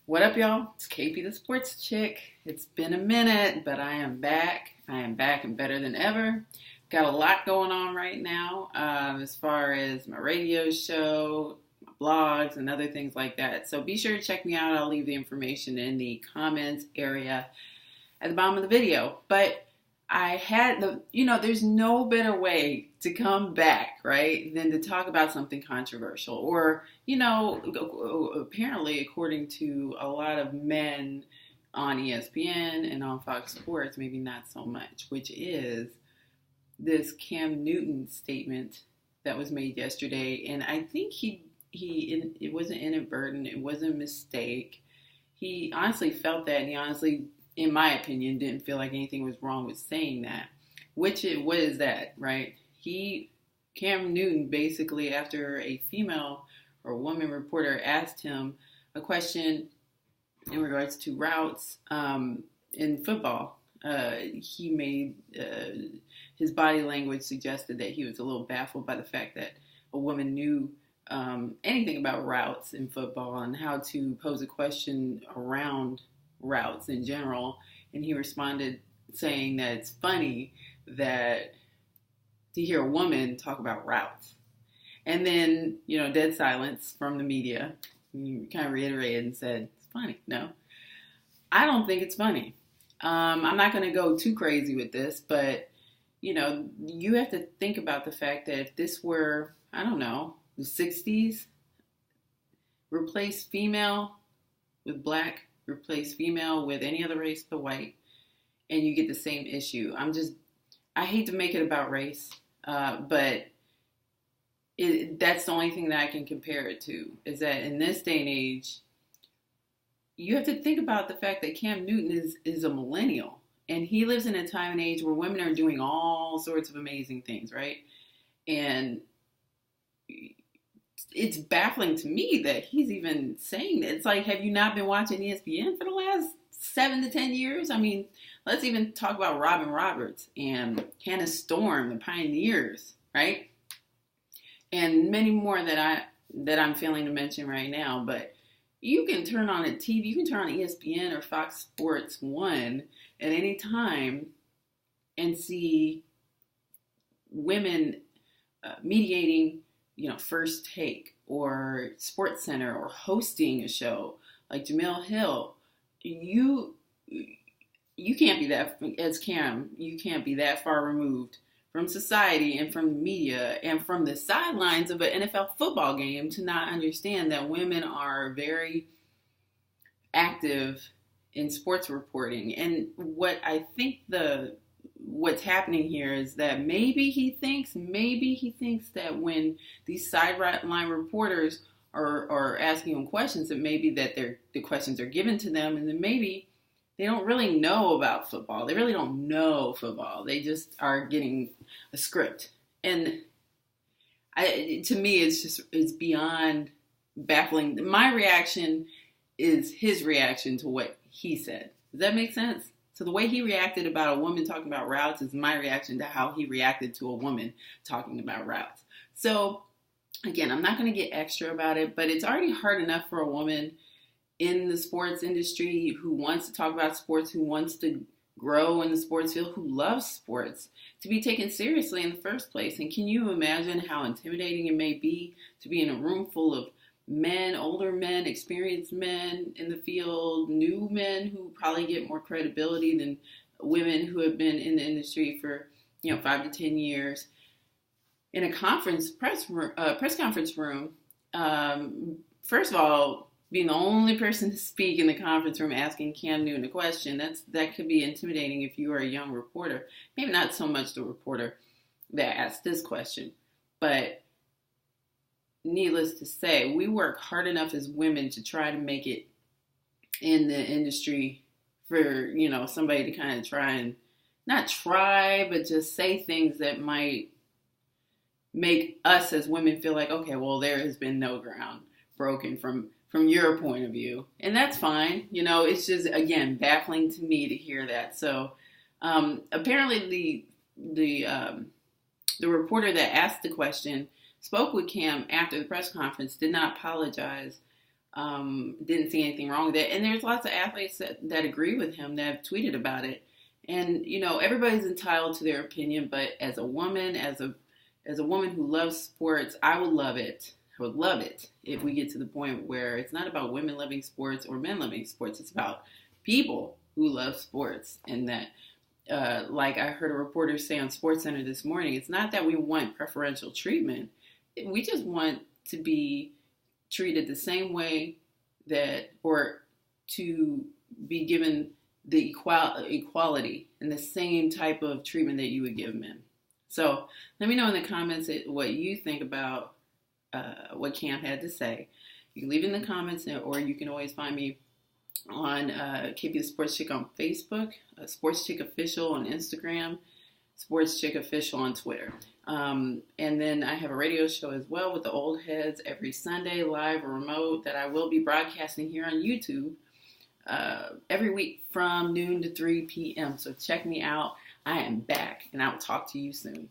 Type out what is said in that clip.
What up, y'all? It's KP the Sports Chick. It's been a minute, but I am back. I am back and better than ever. Got a lot going on right now as far as my radio show, my blogs, and other things like that. So be sure to check me out. I'll leave the information in the comments area at the bottom of the video. But I had there's no better way to come back, right, than to talk about something controversial. Or, apparently, according to a lot of men on ESPN and on Fox Sports, maybe not so much, which is this Cam Newton statement that was made yesterday. And I think it wasn't inadvertent, it wasn't a mistake. He honestly felt that, and he honestly, in my opinion, didn't feel like anything was wrong with saying that. What is that, right? Cam Newton, basically, after a female or woman reporter asked him a question in regards to routes in football, he made his body language suggested that he was a little baffled by the fact that a woman knew anything about routes in football and how to pose a question around routes in general. And he responded saying that it's funny that to hear a woman talk about routes. And then, dead silence from the media. He kind of reiterated and said, it's funny. No, I don't think it's funny. I'm not going to go too crazy with this, but, you have to think about the fact that if this were, I don't know, the 60s, replace female with black, replace female with any other race but white, and you get the same issue. I hate to make it about race, but that's the only thing that I can compare it to, is that in this day and age, you have to think about the fact that Cam Newton is a millennial, and he lives in a time and age where women are doing all sorts of amazing things, right? And it's baffling to me that he's even saying that. It's like, have you not been watching ESPN for the last 7 to 10 years? I mean, let's even talk about Robin Roberts and Hannah Storm, the pioneers, right? And many more that I'm failing to mention right now. But you can turn on a TV, you can turn on ESPN or Fox Sports 1 at any time and see women mediating, First Take or Sports Center or hosting a show like Jamel Hill. You can't be that, as Cam, you can't be that far removed from society and from the media and from the sidelines of an NFL football game to not understand that women are very active in sports reporting. And what I think what's happening here is that maybe he thinks that when these sideline reporters are asking him questions, that maybe that the questions are given to them, and then maybe they don't really know about football. They really don't know football. They just are getting a script. And to me, it's beyond baffling. My reaction is his reaction to what he said. Does that make sense? So the way he reacted about a woman talking about routes is my reaction to how he reacted to a woman talking about routes. So again, I'm not going to get extra about it, but it's already hard enough for a woman in the sports industry who wants to talk about sports, who wants to grow in the sports field, who loves sports, to be taken seriously in the first place. And can you imagine how intimidating it may be to be in a room full of men, older men, experienced men in the field, new men who probably get more credibility than women who have been in the industry for 5 to 10 years, in a press conference room. First of all, being the only person to speak in the conference room asking Cam Newton a question, that could be intimidating if you are a young reporter. Maybe not so much the reporter that asked this question, but needless to say, we work hard enough as women to try to make it in the industry for, somebody to kind of try and not try, but just say things that might make us as women feel like, okay, well, there has been no ground broken from your point of view. And that's fine. It's just, again, baffling to me to hear that. So apparently the reporter that asked the question spoke with Cam after the press conference, did not apologize Didn't see anything wrong with it. And there's lots of athletes that agree with him that have tweeted about it. And, you know, everybody's entitled to their opinion, but as a woman, as a woman who loves sports, I would love it. I would love it if we get to the point where it's not about women loving sports or men loving sports. It's about people who love sports. And that, like I heard a reporter say on SportsCenter this morning, it's not that we want preferential treatment. We just want to be treated the same way that, or to be given the equality and the same type of treatment that you would give men. So let me know in the comments what you think about what Cam had to say. You can leave in the comments, or you can always find me on KP the Sports Chick on Facebook, Sports Chick Official on Instagram, Sports Chick Official on Twitter. And then I have a radio show as well with the old heads every Sunday, live or remote, that I will be broadcasting here on YouTube every week from noon to 3 p.m. So check me out. I am back, and I will talk to you soon.